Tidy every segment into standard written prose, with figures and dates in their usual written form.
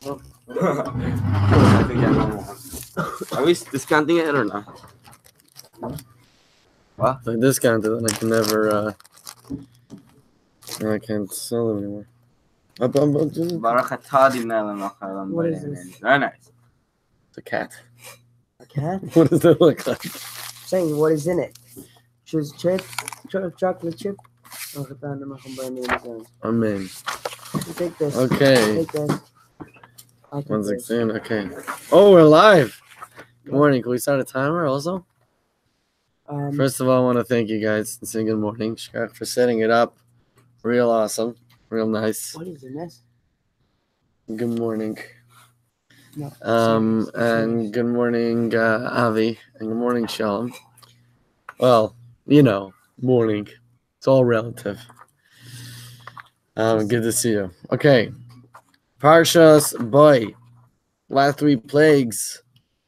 Oh. I think I know one. Are we discounting it or not? What? If I discount it, then I can never, I can't sell it anymore. What is this? Very nice. It's a cat. A cat? What does that look like? Saying what is in it? Choose chips, chocolate chip. I'm in. Take this. Okay. Take this. I'll take this. 116. Okay. Oh, we're live. Good morning. Can we start a timer also? First of all, I want to thank you guys and say good morning, Shkak, for setting it up. Real awesome. Real nice. What is in this? Good morning. No, and good morning, Avi, and good morning, Shalom. Well, you know, morning. It's all relative. Good to see you. Okay. Parshas Boy. Last 3 plagues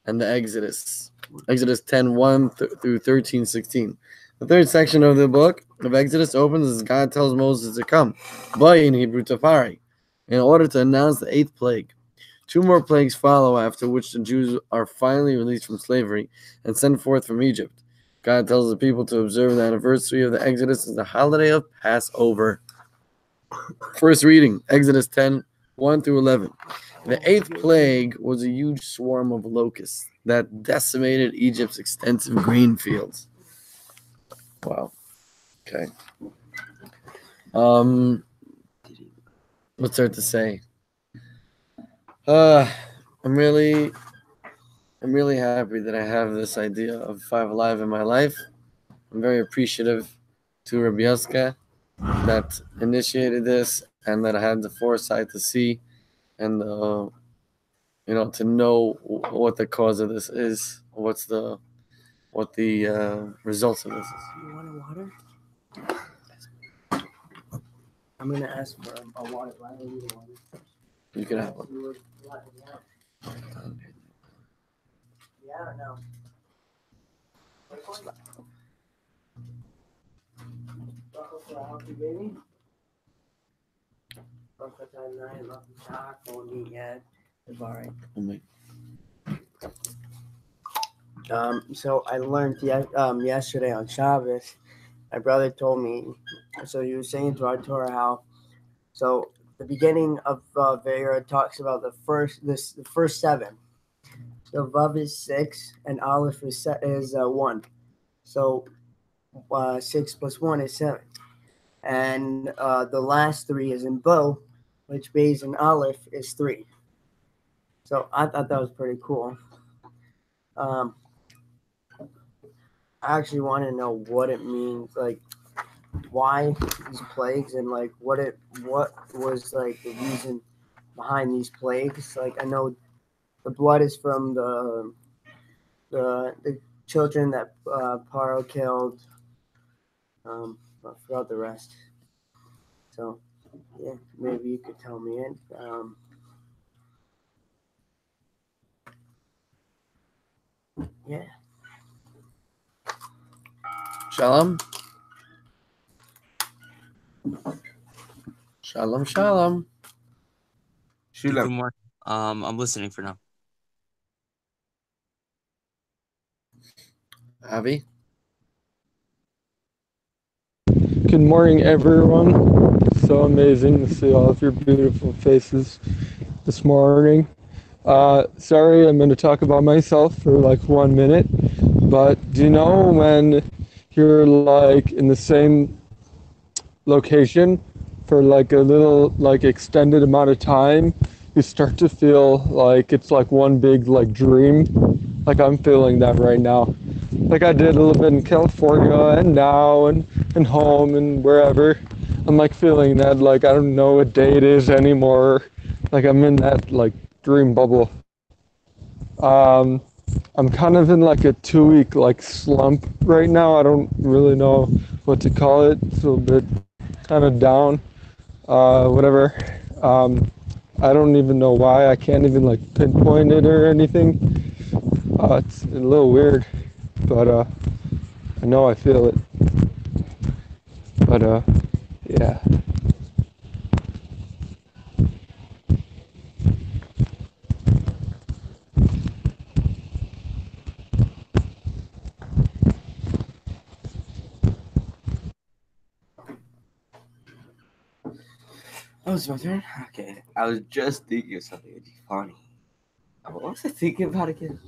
and the Exodus. Exodus 10:1 through 13:16. The third section of the book of Exodus opens as God tells Moses to come, Boy in Hebrew Tafari, in order to announce the 8th plague. 2 more plagues follow, after which the Jews are finally released from slavery and sent forth from Egypt. God tells the people to observe the anniversary of the Exodus as the holiday of Passover. First reading, Exodus 10:1 through 11. The 8th plague was a huge swarm of locusts that decimated Egypt's extensive grain fields. Wow. Okay. What's there to say? I'm really happy that I have this idea of FiveAlive in my life. I'm very appreciative to Rabbi Yoska that initiated this and that I had the foresight to see and to know what the cause of this is, what the results of this is. You want a water? I'm gonna ask for a water. Why don't you need a water? You can have one. Yeah, I don't know. So I learned yesterday on Shabbos, my brother told me, so he was saying to our Torah how, so the beginning of Vayera talks about the first 7. So Vav is 6 and Aleph is 1. So 6 plus 1 is 7. And the last 3 is in Bo, which Beis and Aleph is 3. So I thought that was pretty cool. I actually want to know what it means, like why these plagues and like what was like the reason behind these plagues. Like I know the blood is from the children that Paro killed. I forgot the rest. So yeah, maybe you could tell me it. Yeah. Shalom. Shalom, shalom. Good morning. I'm listening for now. Avi? Good morning, everyone. So amazing to see all of your beautiful faces this morning. Sorry, I'm going to talk about myself for like 1 minute, but do you know when you're like in the same location for like a little like extended amount of time, you start to feel like it's like one big like dream? Like I'm feeling that right now. Like I did a little bit in California and now and home and wherever. I'm like feeling that like I don't know what day it is anymore. Like I'm in that like dream bubble. I'm kind of in like a 2-week like slump right now. I don't really know what to call it. It's a little bit kind of down. Whatever. I don't even know why. I can't even like pinpoint it or anything. It's a little weird, but I know I feel it. But yeah. Oh, it's my turn? Okay. I was just thinking of something that'd be funny. What was I thinking about again?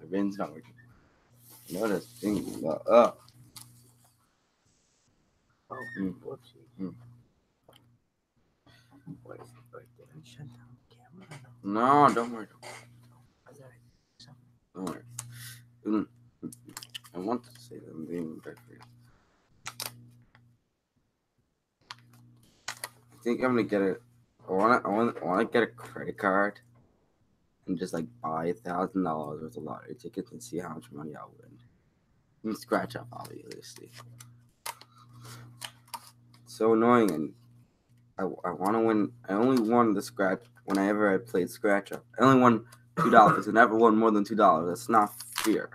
My brain's not working. What I was thinking about? Oh, whoopsie. What is it? Wait, did I shut down the camera? No, don't worry. I thought I did something. Don't worry. I want to say that I'm being very free. I think I'm gonna get it. I want to get a credit card and just like buy $1,000 worth of lottery tickets and see how much money I'll win. And scratch up, obviously. It's so annoying, and I want to win. I only won the scratch whenever I played scratch up. I only won $2. I never won more than $2. That's not fair.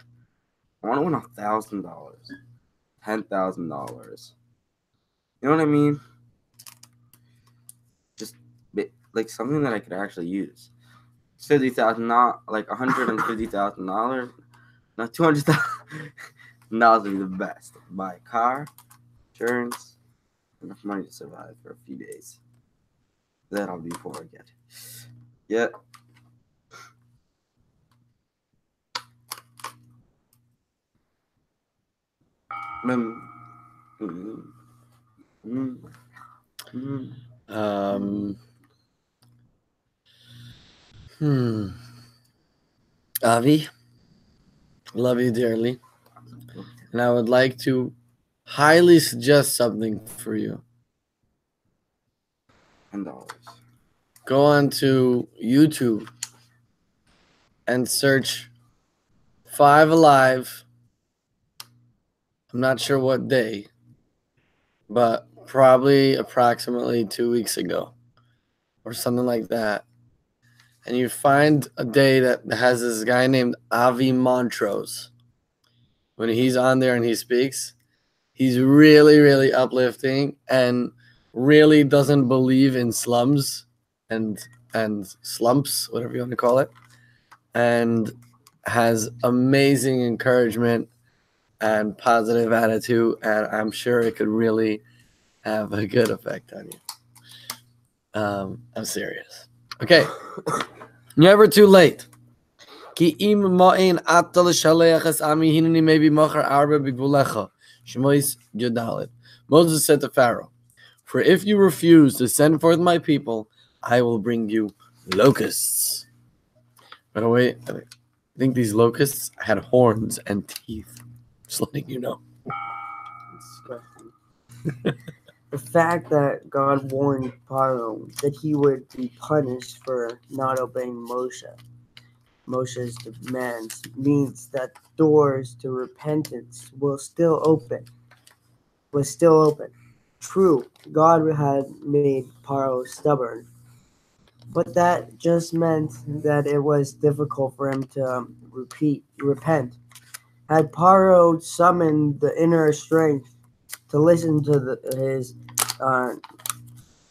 I want to win $1,000, $10,000. You know what I mean? Just like something that I could actually use. $50,000, not like $150,000. Not $200,000 would be the best. Buy a car, insurance, enough money to survive for a few days. Then I'll be poor again. Yeah. Avi, love you dearly. And I would like to highly suggest something for you. $10. Go on to YouTube and search FiveAlive. I'm not sure what day, but probably approximately 2 weeks ago or something like that. And you find a day that has this guy named Avi Montrose. When he's on there and he speaks, he's really, really uplifting and really doesn't believe in slums and slumps, whatever you want to call it, and has amazing encouragement and positive attitude, and I'm sure it could really have a good effect on you. I'm serious. Okay. Never too late. Ki im ma'in atal shaleach es ami hineni maybe machar arba bigvulecha. Shemois Yudalit. Moses said to Pharaoh, "For if you refuse to send forth my people, I will bring you locusts." By the way, I think these locusts had horns and teeth. Just letting you know. The fact that God warned Pharaoh that he would be punished for not obeying Moshe's demands, means that doors to repentance was still open. True, God had made Pharaoh stubborn, but that just meant that it was difficult for him to repent. Had Pharaoh summoned the inner strength to listen to his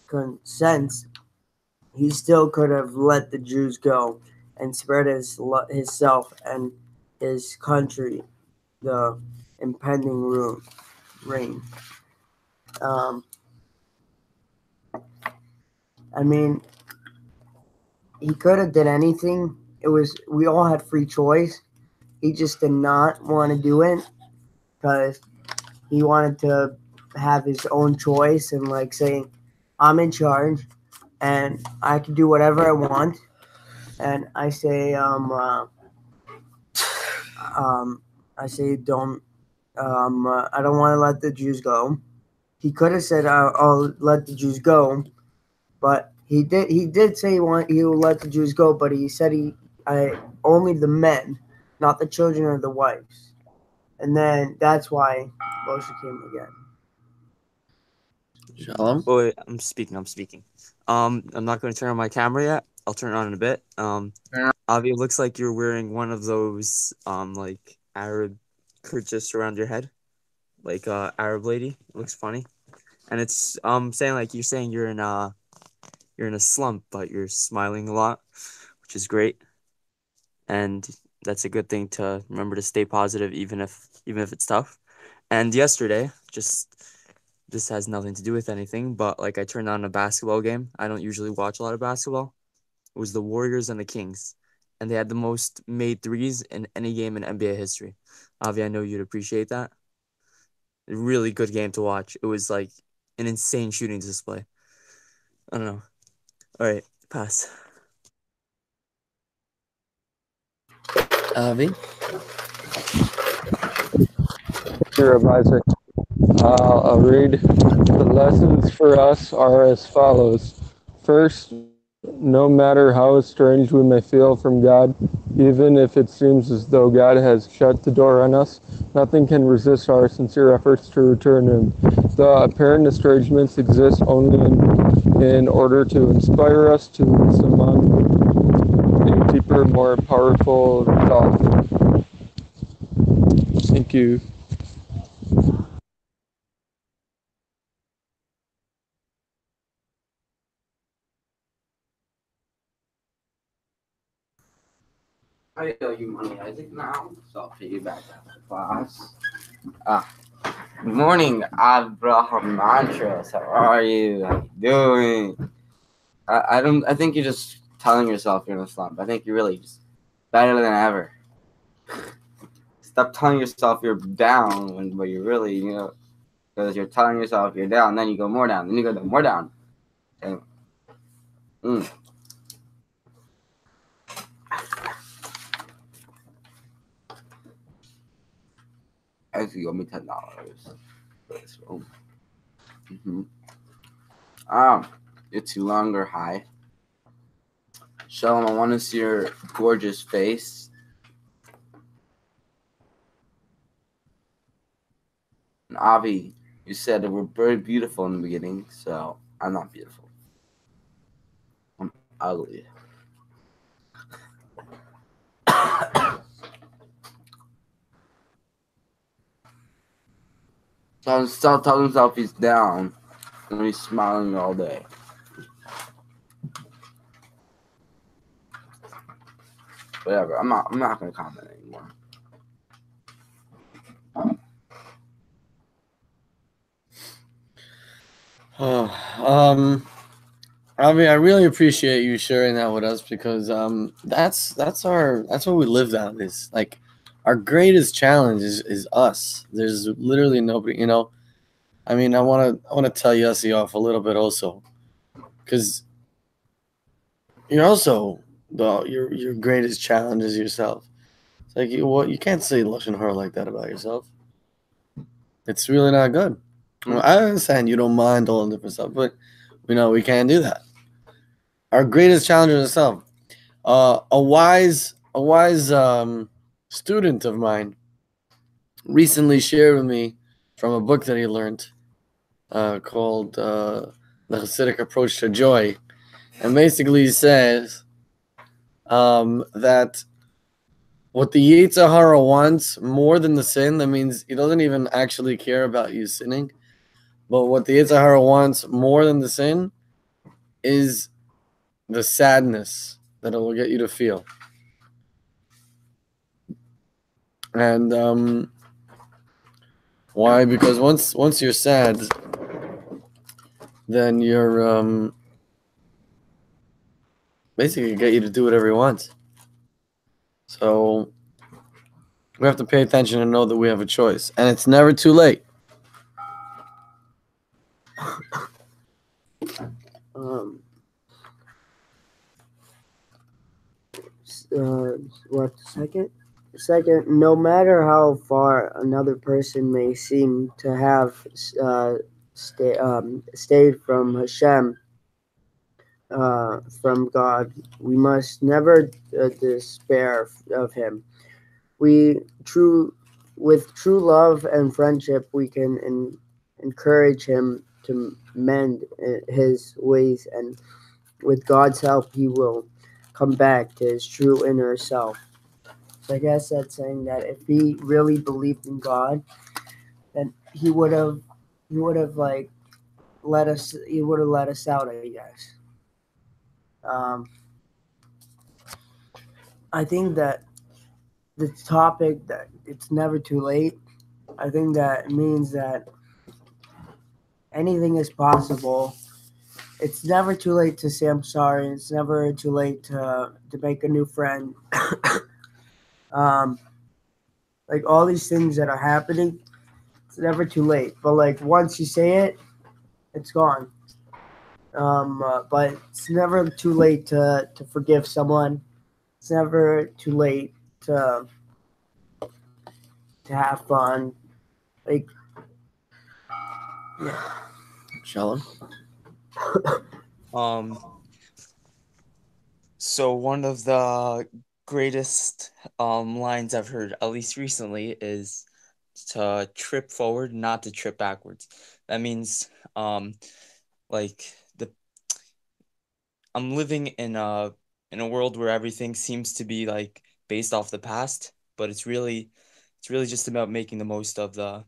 consents, he still could have let the Jews go and spared himself and his country the impending reign. I mean, he could have did anything. We all had free choice. He just did not want to do it because he wanted to have his own choice and like saying, "I'm in charge and I can do whatever I want." And I say, don't. I don't want to let the Jews go. He could have said, "I'll let the Jews go," but he did. He did say he will let the Jews go, but he said only the men, not the children or the wives. And then that's why Moshe came again. Shalom. Oh, wait, I'm speaking. I'm not going to turn on my camera yet. I'll turn it on in a bit. Avi, it looks like you're wearing one of those like Arab kerchiefs around your head, like Arab lady. It looks funny, and it's saying like you're saying you're in a slump, but you're smiling a lot, which is great, and that's a good thing to remember to stay positive even if it's tough. And yesterday, just this has nothing to do with anything, but like I turned on a basketball game. I don't usually watch a lot of basketball. It was the Warriors and the Kings, and they had the most made threes in any game in NBA history. Avi, I know you'd appreciate that. A really good game to watch. It was like an insane shooting display. I don't know. All right, pass. Avi? Here, Isaac. I'll read. The lessons for us are as follows. First, no matter how estranged we may feel from God, even if it seems as though God has shut the door on us, nothing can resist our sincere efforts to return to Him. The apparent estrangements exist only in order to inspire us to summon a deeper, more powerful thought. Thank you. I owe you money, Isaac, now, so I'll pay you back after class. Good morning, Abraham Mantras. How are you? How you doing? I think you're just telling yourself you're in a slump. I think you're really just better than ever. Stop telling yourself you're down when you're really, because you're telling yourself you're down, then you go more down, then you go more down. Okay. Actually, you owe me $10 for this room. It's too longer. Hi. Shalom, I want to see your gorgeous face. And Avi, you said that we're very beautiful in the beginning, so I'm not beautiful. I'm ugly. Stop telling himself he's down when he's smiling all day. Whatever. I'm not gonna comment anymore. I mean, I really appreciate you sharing that with us because that's what we live on. Is like our greatest challenge is us. There's literally nobody. I mean, I want to tell Yossi off a little bit also, because you're also your greatest challenge is yourself. It's like you can't say lashon hara like that about yourself. It's really not good. I understand you don't mind all the different stuff, but we can't do that. Our greatest challenge is ourselves. A wise student of mine recently shared with me from a book that he learned called The Hasidic Approach to Joy. And basically he says that what the Yetzer Hara wants more than the sin, that means he doesn't even actually care about you sinning, but what the Yetzer Hara wants more than the sin is the sadness that it will get you to feel. And why? Because once you're sad, then you're basically get you to do whatever you want. So we have to pay attention and know that we have a choice, and it's never too late. What second? Second, no matter how far another person may seem to have stayed from Hashem, from God, we must never despair of Him. With true love and friendship, we can encourage him to mend his ways, and with God's help, he will come back to his true inner self. So I guess that's saying that if he really believed in God, then he would have like let us out, I guess. I think that the topic that it's never too late, I think that means that anything is possible. It's never too late to say I'm sorry. It's never too late to make a new friend. um, like all these things that are happening, it's never too late. But like once you say it, it's gone. But it's never too late to forgive someone. It's never too late to have fun. Like, yeah. Shalom. Um, so one of the greatest lines I've heard, at least recently, is to trip forward, not to trip backwards. That means like the I'm living in a world where everything seems to be like based off the past, but it's really just about making the most of the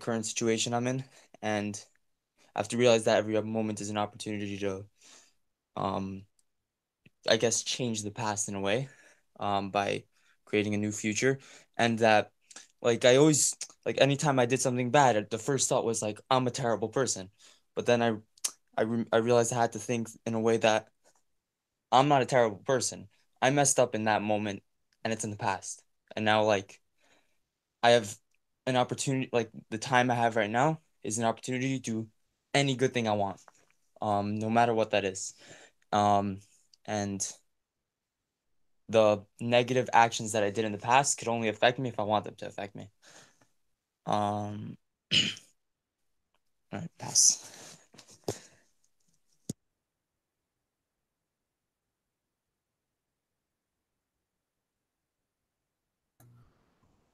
current situation I'm in, and I have to realize that every moment is an opportunity to um I guess change the past in a way, by creating a new future, and that like I always like anytime I did something bad, the first thought was like I'm a terrible person, but then I realized I had to think in a way that I'm not a terrible person. I messed up in that moment, and it's in the past, and now like I have an opportunity. Like the time I have right now is an opportunity to do any good thing I want, no matter what that is, and the negative actions that I did in the past could only affect me if I want them to affect me. All right, pass.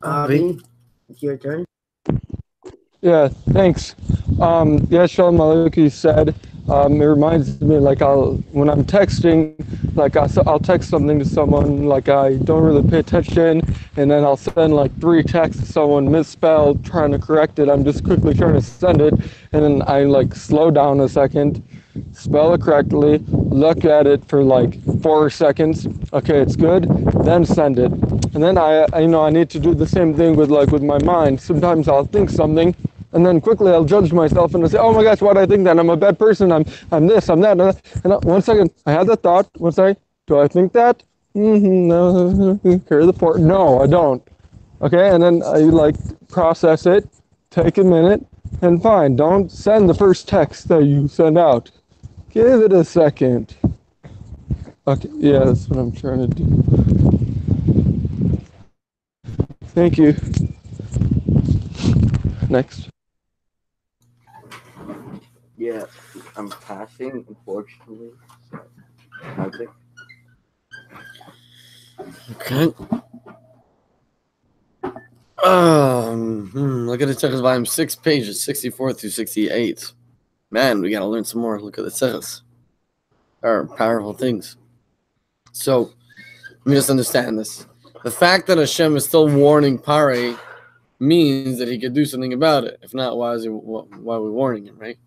Avi, it's your turn. Yeah, thanks. Yeah, Shalom Maliki said, it reminds me like when I'm texting, like I'll text something to someone, like I don't really pay attention, and then I'll send like 3 texts to someone misspelled, trying to correct it. I'm just quickly trying to send it, and then I like slow down a second, spell it correctly, look at it for like 4 seconds. Okay, it's good. Then send it. And then I need to do the same thing with my mind. Sometimes I'll think something, and then quickly I'll judge myself and I'll say, "Oh my gosh, why do I think that? I'm a bad person. I'm this. I'm that." And 1 second, I had that thought. Do I think that? No. Carry the port. No, I don't. Okay, and then I like process it. Take a minute, and fine. Don't send the first text that you send out. Give it a second. Okay, yeah, that's what I'm trying to do. Thank you. Next. Yeah, I'm passing, unfortunately. So, I think. Okay. Look at the Tzeches volume 6 pages, 64 through 68. Man, we gotta learn some more. Look at the Tzeches. Are powerful things. So let me just understand this. The fact that Hashem is still warning Pare means that he could do something about it. If not, why are we warning him, right?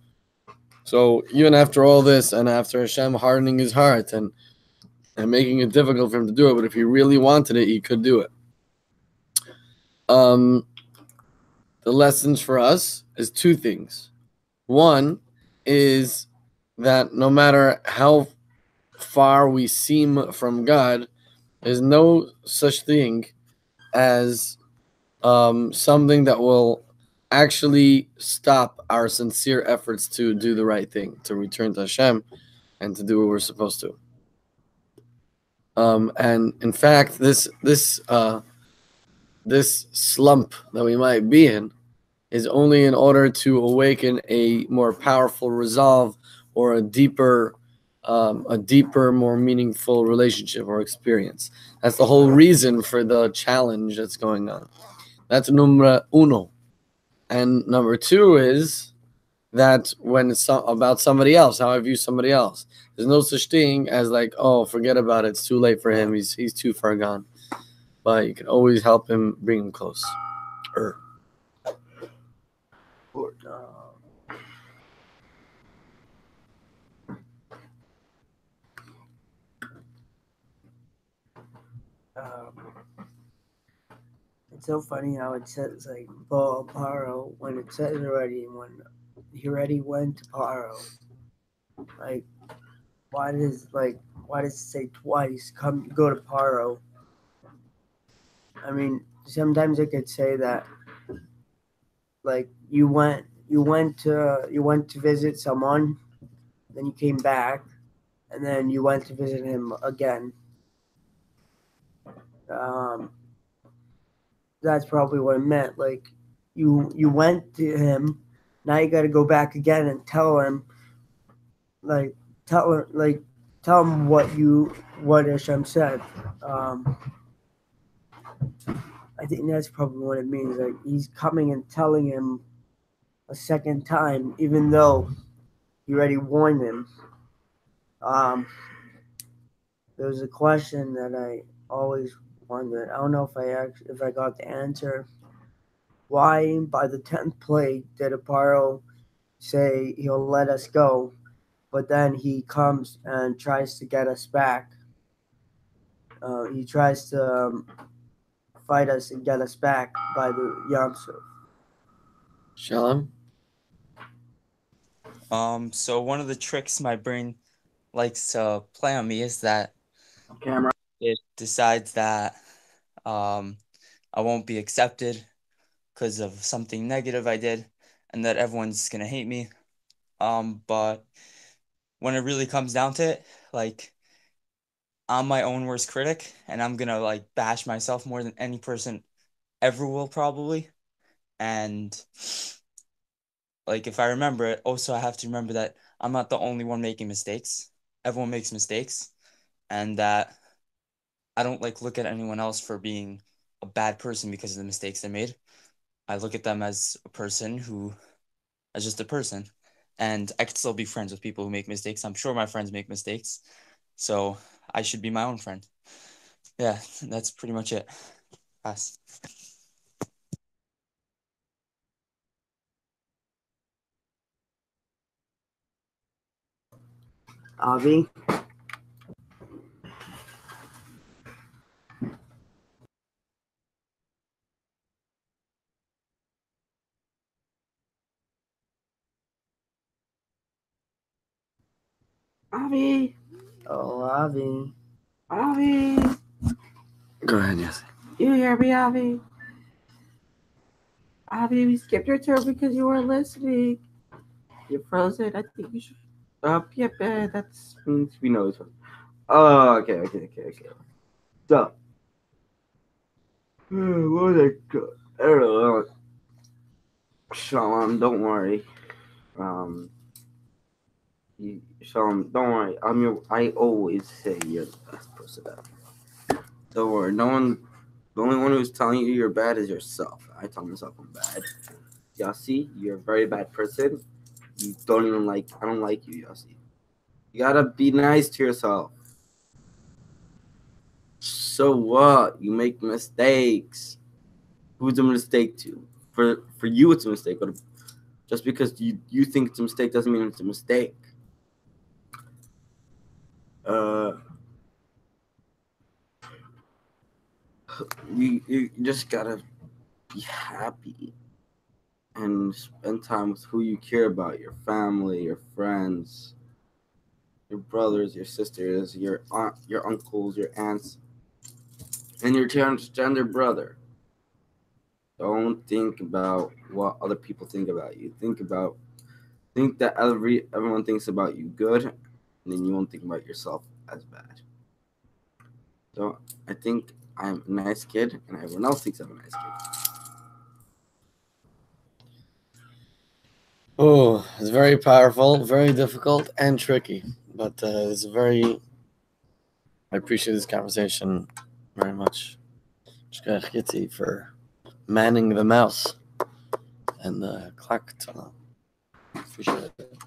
So even after all this, and after Hashem hardening his heart and making it difficult for him to do it, but if he really wanted it, he could do it. The lessons for us is 2 things. One is that no matter how far we seem from God, there's no such thing as something that will actually stop our sincere efforts to do the right thing, to return to Hashem, and to do what we're supposed to. And in fact, this slump that we might be in is only in order to awaken a more powerful resolve or a deeper, more meaningful relationship or experience. That's the whole reason for the challenge that's going on. That's numero uno. And number 2 is that when it's about somebody else, how I view somebody else. There's no such thing as like, oh, forget about it. It's too late for him. He's too far gone. But you can always help him, bring him close. It's so funny how it says like Bo Paro when it says already in one he already went to Paro. Like, why does it say twice? Go to Paro. I mean, sometimes it could say that like you went to visit someone, then you came back, and then you went to visit him again. Um, that's probably what it meant. Like you went to him, now you got to go back again and tell him, like tell him what Hashem said. I think that's probably what it means. Like he's coming and telling him a second time, even though he already warned him. Um, there was a question that I always wondered. I don't know if I got the answer. Why, by the 10th plague, did Aparo say he'll let us go, but then he comes and tries to get us back? He tries to fight us and get us back by the Yam Suf. Shalom. So one of the tricks my brain likes to play on me is that Camera. it decides that I won't be accepted because of something negative I did, and that everyone's gonna hate me. But when it really comes down to it, like I'm my own worst critic, and I'm gonna like bash myself more than any person ever will probably. And like if I remember it, also I have to remember that I'm not the only one making mistakes. Everyone makes mistakes, and that I don't like look at anyone else for being a bad person because of the mistakes they made. I look at them as a person who as just a person. And I could still be friends with people who make mistakes. I'm sure my friends make mistakes. So I should be my own friend. Yeah, that's pretty much it. Pass. Avi? Avi. Oh, Avi. Avi. Go ahead, yes. You hear me, Avi? Avi, we skipped your turn because you weren't listening. You're frozen. I think you should. Yep, that means we know it's. Oh, okay. So, what was I don't know. Shalom, don't worry. Shalom, don't worry. I always say you're the best person ever. Don't worry. No one. The only one who's telling you you're bad is yourself. I tell myself I'm bad. Yossi, you're a very bad person. You don't even like. I don't like you, Yossi. You gotta be nice to yourself. So what? You make mistakes. Who's a mistake to? For you, it's a mistake. But just because you think it's a mistake doesn't mean it's a mistake. You just gotta be happy and spend time with who you care about, your family, your friends, your brothers, your sisters, your aunt, your uncles, your aunts, and your transgender brother. Don't think about what other people think about you. Think that everyone thinks about you good, and then you won't think about yourself as bad. So I think I'm a nice kid, and everyone else thinks I'm a nice kid. Oh, it's very powerful, very difficult, and tricky. But it's very. I appreciate this conversation very much. Shkach Yitzi for manning the mouse and the clock. Appreciate it.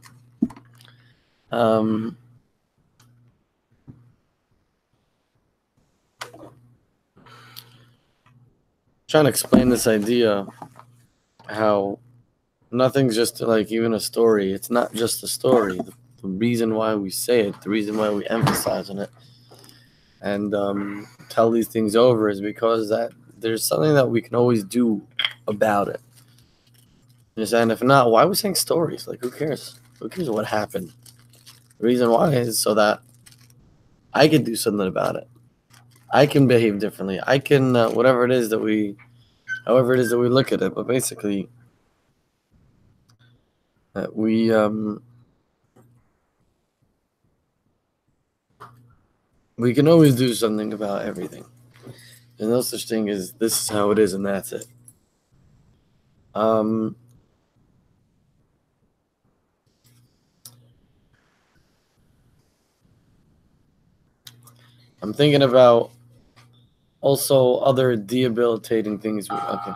Trying to explain this idea how nothing's just like even a story. It's not just a story. The reason why we say it, the reason why we emphasize on it, and tell these things over is because that there's something that we can always do about it. And if not, why are we saying stories? Like, who cares? Who cares what happened? The reason why is so that I can do something about it. I can behave differently. I can whatever it is that we, however it is that we look at it. But basically, we can always do something about everything. There's no such thing as this is how it is and that's it. I'm thinking about also other debilitating things. Okay.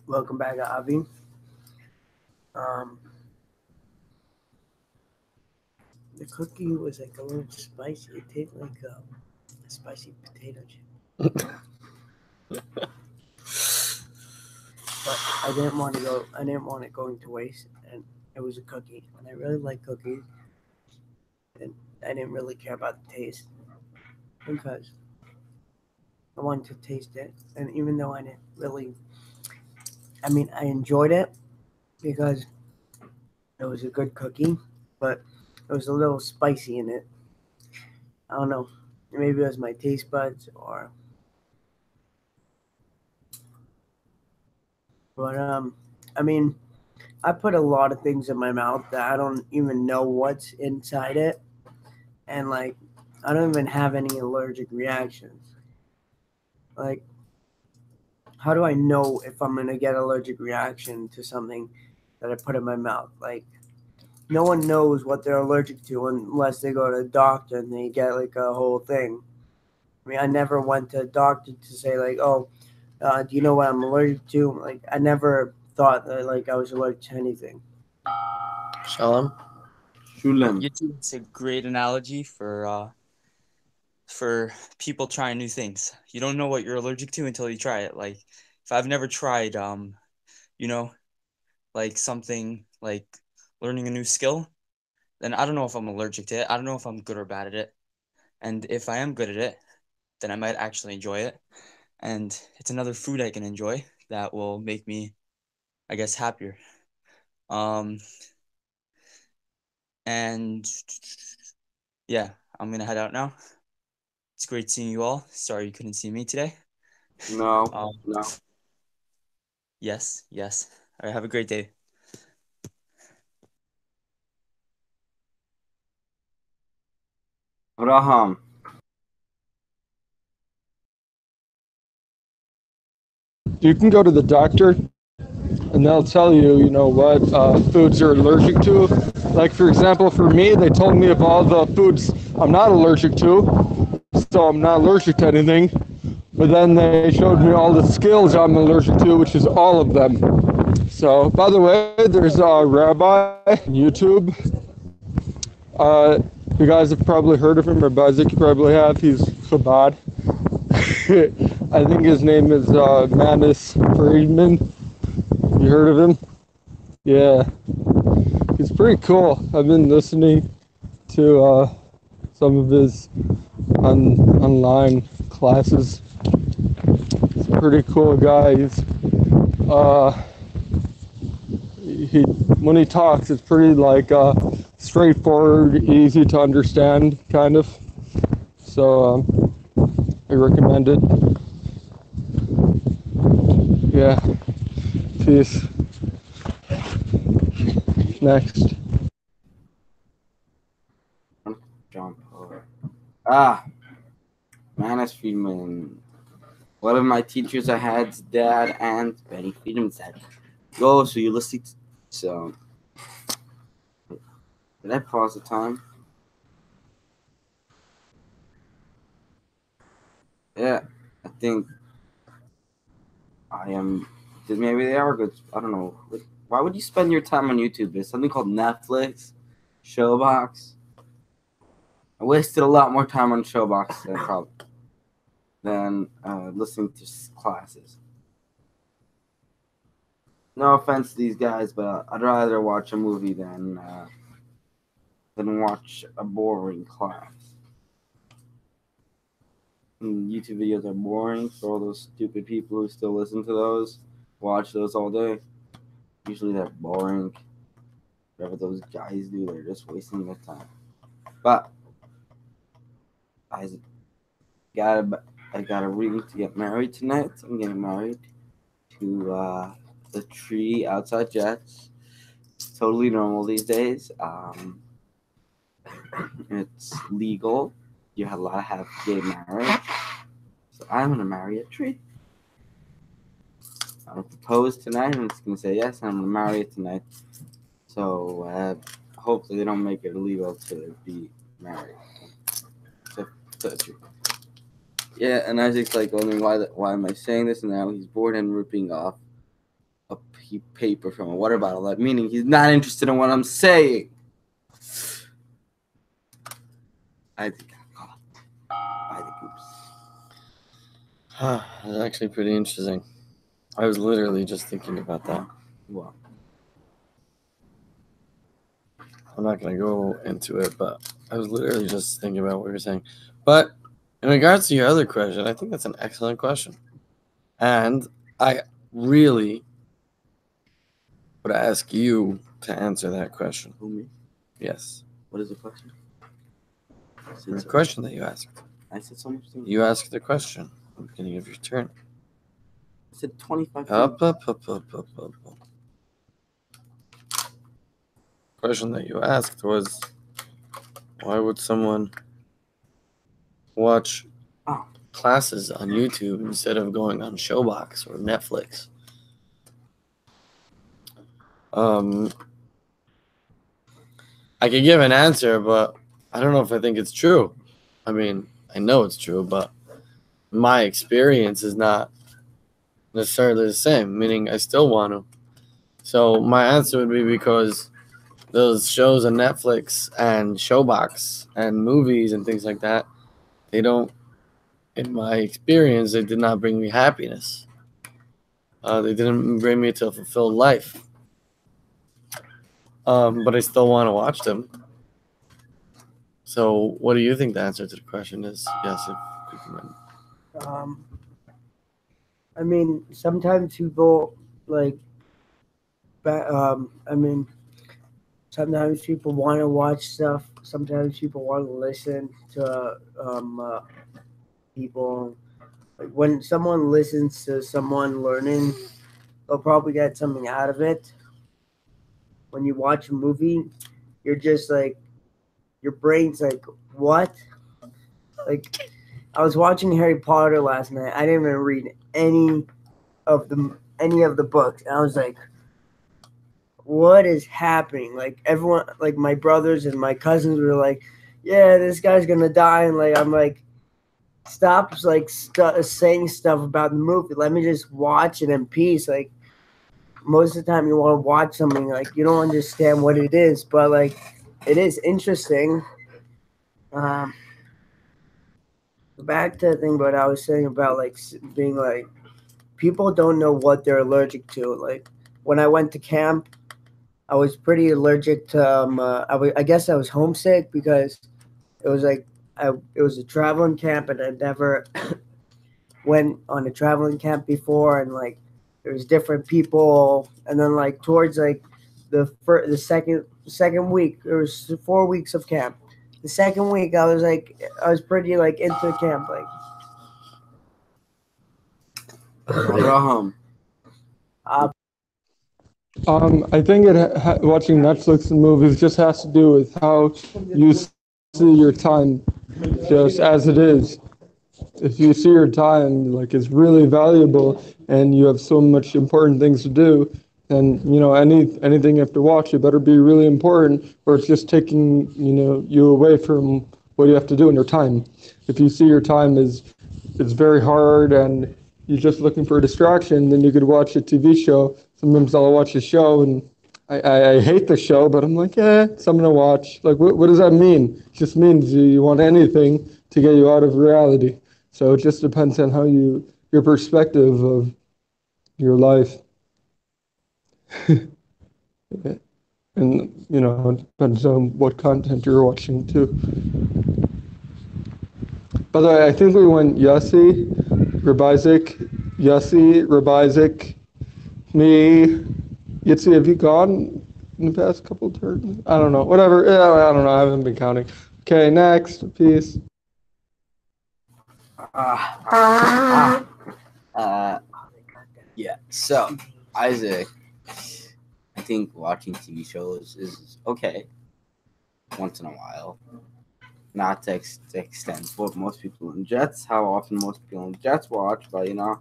Welcome back, Avi. The cookie was like a little spicy. It tasted like a spicy potato chip. But I didn't want it going to waste, and it was a cookie. And I really like cookies, and I didn't really care about the taste because I wanted to taste it. And even though I didn't really, I enjoyed it because it was a good cookie, but it was a little spicy in it. I don't know. Maybe it was my taste buds or. But I put a lot of things in my mouth that I don't even know what's inside it, and like I don't even have any allergic reactions. Like, how do I know if I'm gonna get allergic reaction to something that I put in my mouth? Like, no one knows what they're allergic to unless they go to a doctor and they get like a whole thing. I never went to a doctor to say like, oh, do you know what I'm allergic to? Like, I never thought that like I was allergic to anything. Shalom. Shulem. YouTube's a great analogy for people trying new things. You don't know what you're allergic to until you try it. Like if I've never tried you know, like something like learning a new skill, then I don't know if I'm allergic to it. I don't know if I'm good or bad at it. And if I am good at it, then I might actually enjoy it. And it's another food I can enjoy that will make me, I guess, happier. And yeah, I'm gonna head out now. It's great seeing you all. Sorry you couldn't see me today. No, Um, no. yes. All right, have a great day. Abraham. You can go to the doctor and they'll tell you, you know, what foods you're allergic to. Like, for example, for me, they told me of all the foods I'm not allergic to, so I'm not allergic to anything. But then they showed me all the skills I'm allergic to, which is all of them. So, by the way, there's a rabbi on YouTube. You guys have probably heard of him, or Bazik, you probably have. He's Chabad. I think his name is Manis Friedman. You heard of him? Yeah. He's pretty cool. I've been listening to some of his online classes. He's a pretty cool guy. He when he talks, it's pretty like straightforward, easy to understand, kind of. So I recommend it. Yeah. Peace. Next. John Paul. Ah, Manus Friedman. One of my teachers I had's dad and Benny Friedman said, "Go, so you listen." So, did I pause the time? Yeah, I think I am. Maybe they are good. I don't know. Why would you spend your time on YouTube? There's something called Netflix, Showbox. I wasted a lot more time on Showbox than listening to classes. No offense to these guys, but I'd rather watch a movie than than watch a boring class. And YouTube videos are boring for all those stupid people who still listen to those, watch those all day. Usually they're boring. Whatever those guys do, they're just wasting their time. But I I got a ring to get married tonight. I'm getting married to the tree outside Jets. It's totally normal these days. It's legal. You're allowed to have gay marriage. So I'm gonna marry a tree. I'm gonna propose tonight. I'm just gonna say yes, and I'm gonna marry it tonight. So hopefully they don't make it illegal to be married to a tree. Yeah, and Isaac's like wondering why am I saying this? And now he's bored and ripping off a paper from a water bottle. That meaning he's not interested in what I'm saying. Isaac got caught by the goops. That's actually pretty interesting. I was literally just thinking about that. Well, I'm not going to go into it, but I was literally just thinking about what you're saying. But in regards to your other question, I think that's an excellent question. And I really would ask you to answer that question. who me? Yes. What is the question? The question that you asked. I said so much things. You asked the question at the beginning of your turn. I said 25 Up. things. Question that you asked was, why would someone watch classes on YouTube instead of going on Showbox or Netflix? I could give an answer, but I don't know if I think it's true. I mean, I know it's true, but my experience is not necessarily the same, meaning I still want to. So my answer would be because those shows on Netflix and Showbox and movies and things like that, they don't, in my experience, they did not bring me happiness. They didn't bring me to a fulfilled life. But I still want to watch them. So what do you think the answer to the question is? Yes, if we can. I mean, sometimes people like, I mean, sometimes people want to watch stuff. Sometimes people want to listen to people. Like when someone listens to someone learning, they'll probably get something out of it. When you watch a movie, you're just like, your brain's like, what? Like, I was watching Harry Potter last night. I didn't even read any of the books, and I was like, what is happening? Like everyone, like my brothers and my cousins were like, yeah, this guy's gonna die, and like I'm like, stop like saying stuff about the movie. Let me just watch it in peace. Like most of the time, you want to watch something like you don't understand what it is, but like it is interesting. Back to the thing what I was saying about like being like people don't know what they're allergic to. Like when I went to camp, I was pretty allergic to. I guess I was homesick because it was like it was a traveling camp, and I never went on a traveling camp before, and like there was different people, and then like towards like the second week, there was 4 weeks of camp. The second week, I was pretty like into camp, like. Raham. I think watching Netflix and movies just has to do with how you see your time, just as it is. If you see your time like it's really valuable and you have so much important things to do, then anything you have to watch, it better be really important, or it's just taking you away from what you have to do in your time. If you see your time is it's very hard and you're just looking for a distraction, then you could watch a TV show. Sometimes I'll watch a show and I hate the show, but I'm like, something to watch. Like, what does that mean? It just means you want anything to get you out of reality. So it just depends on how your perspective of your life. And, you know, it depends on what content you're watching too. By the way, I think we went Yossi, Rabizik, me. Yitzi, have you gone in the past couple of turns? I don't know. Whatever. Yeah, I don't know. I haven't been counting. Okay, next. Peace. Yeah. So, Isaac, I think watching TV shows is okay once in a while. Not to the extent what most people in Jets, how often most people in Jets watch, but you know,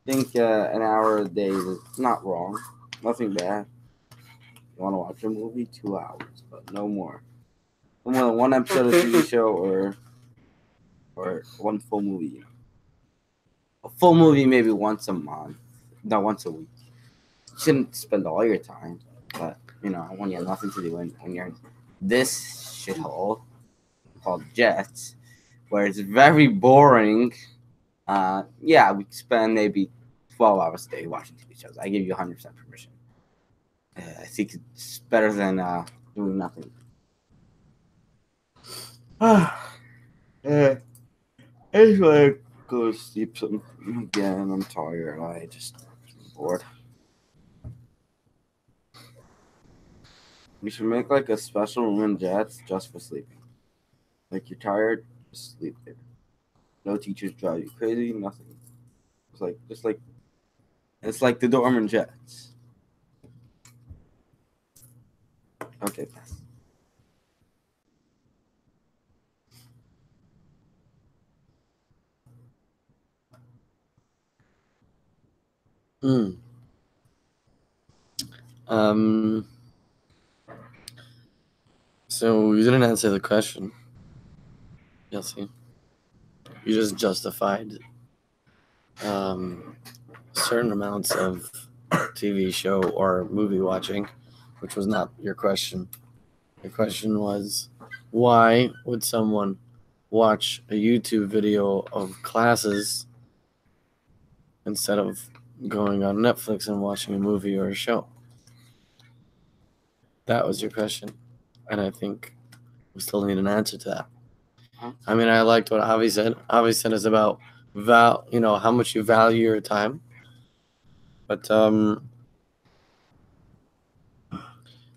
I think an hour a day is not wrong. Nothing bad. You want to watch a movie, 2 hours, but no more. No more than one episode of TV show or one full movie. A full movie maybe once a month, not once a week. You shouldn't spend all your time, but you know when you have nothing to do when you're in this shithole called Jets, where it's very boring. Yeah, we spend maybe 12 hours a day watching TV shows. I give you 100% permission. I think it's better than doing nothing. It's like go to sleep again. I'm tired. I just bored. We should make like a special room in Jets just for sleeping. Like you're tired, just sleep there. No teachers drive you crazy. Nothing. It's like the dorm in Jets. Okay, pass. Hmm. Um. So you didn't answer the question. Yossi. You just justified certain amounts of TV show or movie watching, which was not your question. Your question was, why would someone watch a YouTube video of classes instead of going on Netflix and watching a movie or a show? That was your question. And I think we still need an answer to that. I mean, I liked what Avi said. Avi said it's about how much you value your time. But Avi,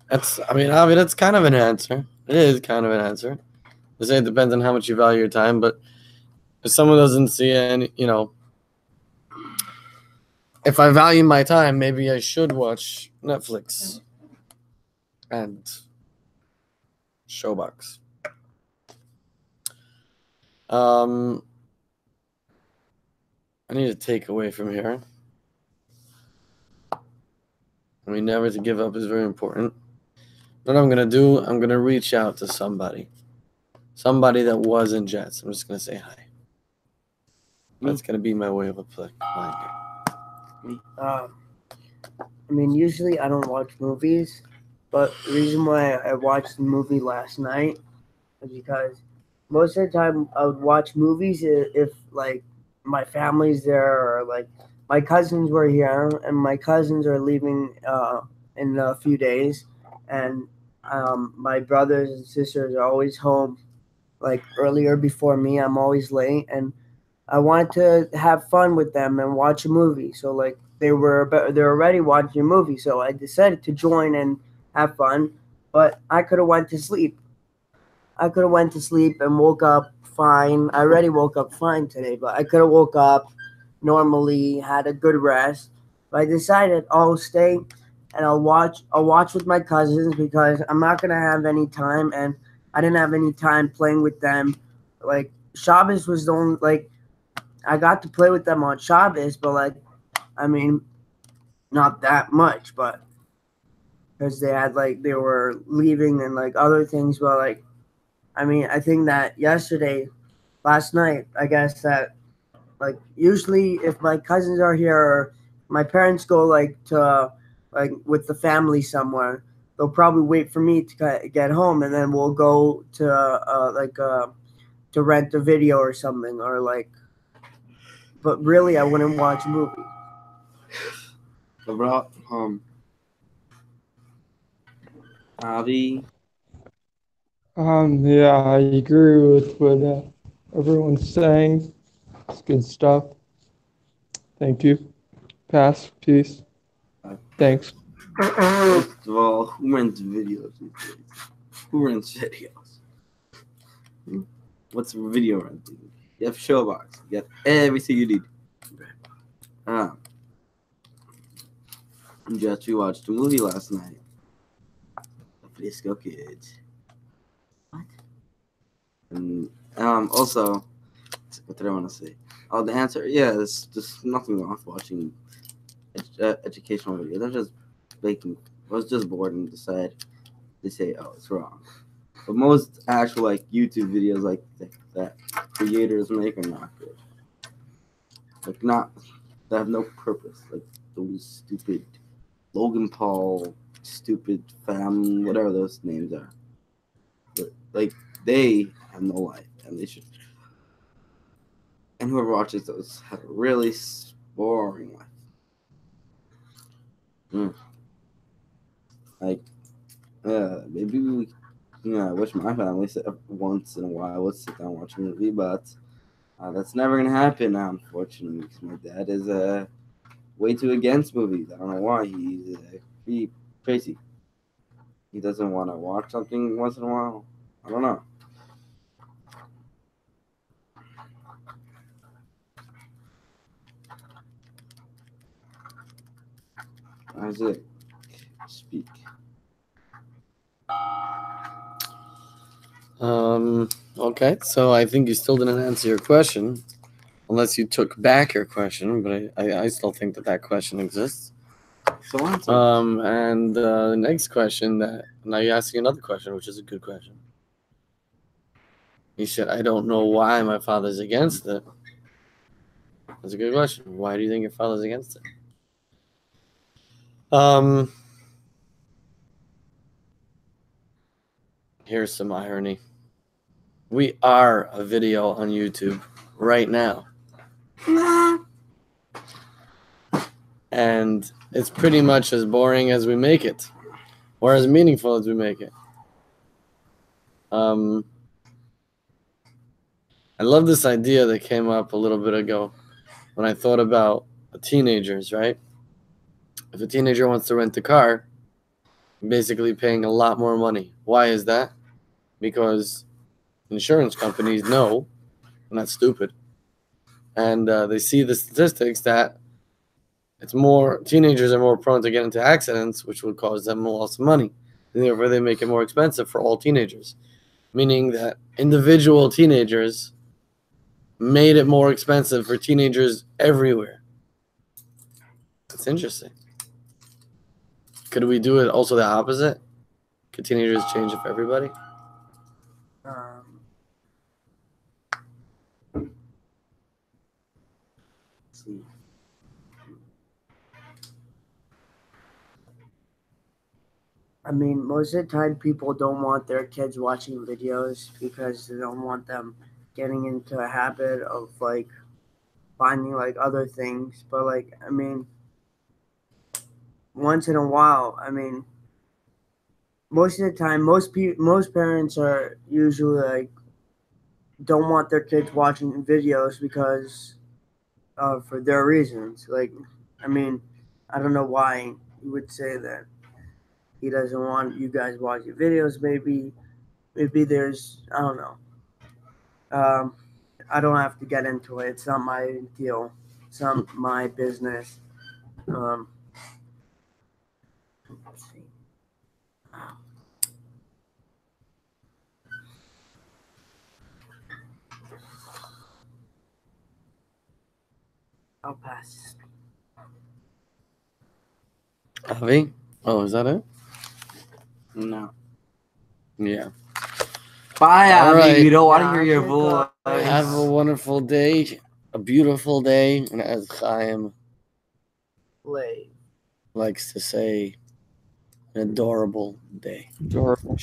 that's kind of an answer. It is kind of an answer. They say it depends on how much you value your time, but if someone doesn't see any, if I value my time, maybe I should watch Netflix and Showbox. I need a takeaway from here. I mean, never to give up is very important. What I'm gonna do, I'm gonna reach out to somebody that was in Jets. I'm just gonna say hi. That's gonna be my way of applying it. I mean, usually I don't watch movies, but the reason why I watched the movie last night is because most of the time I would watch movies if like my family's there or like my cousins were here and my cousins are leaving in a few days, and my brothers and sisters are always home like earlier before me. I'm always late, and I wanted to have fun with them and watch a movie. So like they're already watching a movie, so I decided to join and have fun. But I could have went to sleep. I could have went to sleep and woke up fine. I already woke up fine today, but I could have woke up normally, had a good rest. But I decided I'll stay and I'll watch with my cousins because I'm not gonna have any time, and I didn't have any time playing with them. Like Shabbos was the only like I got to play with them on Shabbos, but like I mean, not that much, but because they were leaving and like other things, but like I mean, I think that last night, I guess that like usually if my cousins are here or my parents go like to like with the family somewhere, they'll probably wait for me to get home, and then we'll go to rent a video or something, or like. But really, I wouldn't watch a movie. Bro, Avi. Yeah, I agree with what everyone's saying. It's good stuff. Thank you. Pass. Peace. Thanks. First of all, who rents videos these days? Who rents videos? What's video renting? You have Showbox. You have everything you need. Just we watched a movie last night. The Frisco Kids. What? And also, what did I want to say? Oh, the answer, yeah, there's just nothing wrong with watching educational videos. I'm just making. I was just bored and decided to say, oh, it's wrong. But most actual like YouTube videos like that creators make are not good. Like not, they have no purpose. Like those stupid Logan Paul, stupid fam, whatever those names are. But, like they have no life, and they should. And whoever watches those have a really boring life. Like, maybe we, I wish my family once in a while would sit down and watch a movie, but that's never gonna happen, unfortunately, because my dad is way too against movies. I don't know why. He's crazy. He doesn't want to watch something once in a while. I don't know. Isaac, speak. Okay, so I think you still didn't answer your question, unless you took back your question, but I still think that question exists. So answer. And the next question, that now you're asking another question, which is a good question. He said, I don't know why my father's against it. That's a good question. Why do you think your father's against it? Here's some irony. We are a video on YouTube right now. And it's pretty much as boring as we make it, or as meaningful as we make it. I love this idea that came up a little bit ago when I thought about teenagers, right? If a teenager wants to rent a car, basically paying a lot more money. Why is that? Because insurance companies know, and that's stupid, and they see the statistics that teenagers are more prone to get into accidents, which would cause them a loss of money. And therefore, they make it more expensive for all teenagers, meaning that individual teenagers made it more expensive for teenagers everywhere. It's interesting. Could we do it also the opposite? Could teenagers change it for everybody? I mean, most of the time people don't want their kids watching videos because they don't want them getting into a habit of like finding like other things. But like, I mean, once in a while, I mean, most of the time, most parents are usually like don't want their kids watching videos because for their reasons. Like, I mean, I don't know why you would say that he doesn't want you guys watching videos. Maybe there's, I don't know. I don't have to get into it. It's not my deal. It's not my business. Let's see. I'll pass. Avi? Oh, is that it? No. Yeah. Bye, All Abby. right. We don't want to hear your voice. Have a wonderful day, a beautiful day, and as Chaim likes to say, an adorable day. Adorable.